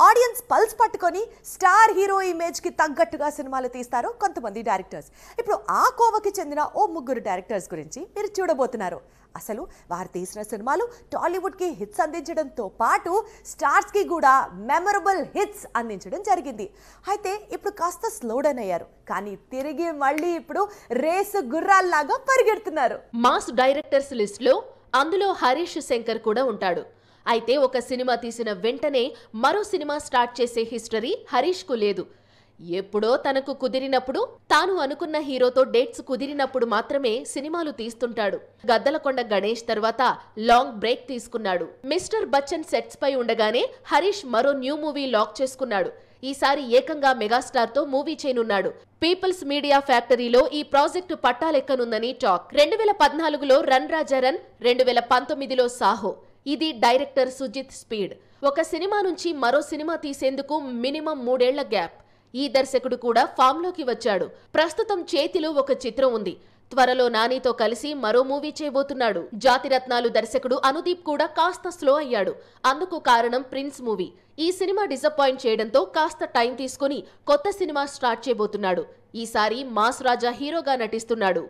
Audience pulse పట్టుకొని star hero image కి తగ్గట్టుగా సినిమాలు తీస్తారు కొంతమంది డైరెక్టర్స్. ఇప్పుడు ఆ కోవకి చెందిన ఓ ముగ్గురు డైరెక్టర్స్ గురించి మీరు చూడబోతున్నారు. అసలు వారు తీసిన సినిమాలు టాలీవుడ్ కి హిట్స్ అందించడంతో పాటు స్టార్స్ కి కూడా మెమరబుల్ హిట్స్ అందించడం జరిగింది. అయితే ఇప్పుడు కాస్త స్లో డౌన్ అయ్యారు, కానీ తిరిగి మళ్ళీ ఇప్పుడు రేసు గుర్రాల్లాగా పరిగెడుతున్నారు. మాస్ డైరెక్టర్స్ లిస్ట్ లో అందులో హరీష్ శంకర్ కూడా ఉంటాడు. అయితే ఒక సినిమా తీసిన వెంటనే మరో సినిమా స్టార్ట్ చేసే హిస్టరీ హరీష్ కు లేదు. ఎప్పుడో తనకు కుదిరినప్పుడు, తాను అనుకున్న హీరోతో డేట్స్ కుదిరినప్పుడు మాత్రమే సినిమాలు తీస్తుంటాడు. గద్దలకొండ గణేష్ తర్వాత లాంగ్ బ్రేక్ తీసుకున్నాడు. మిస్టర్ బచ్చన్ సెట్స్ పై ఉండగానే హరీష్ మరో న్యూ మూవీ లాక్ చేసుకున్నాడు. ఈసారి ఏకంగా మెగాస్టార్ తో మూవీ చేయనున్నాడు. పీపుల్స్ మీడియా ఫ్యాక్టరీలో ఈ ప్రాజెక్టు పట్టాలెక్కనుందని టాక్. 2014లో రన్ రాజా రన్, 2019లో సాహో. ఇది డైరెక్టర్ సుజిత్ స్పీడ్. ఒక సినిమా నుంచి మరో సినిమా తీసేందుకు మినిమం 3 ఏళ్ల గ్యాప్. ఈ దర్శకుడు కూడా ఫామ్ లోకి వచ్చాడు. ప్రస్తుతం చేతిలో ఒక చిత్రం ఉంది. త్వరలో నానితో కలిసి మరో మూవీ చేయబోతున్నాడు. జాతిరత్నాలు దర్శకుడు అనుదీప్ కూడా కాస్త స్లో అయ్యాడు. అందుకు కారణం ప్రిన్స్ మూవీ. ఈ సినిమా డిసప్పాయింట్ చేయడంతో కాస్త టైం తీసుకుని కొత్త సినిమా స్టార్ట్ చేయబోతున్నాడు. ఈసారి మాస్ రాజా హీరోగా నటిస్తున్నాడు.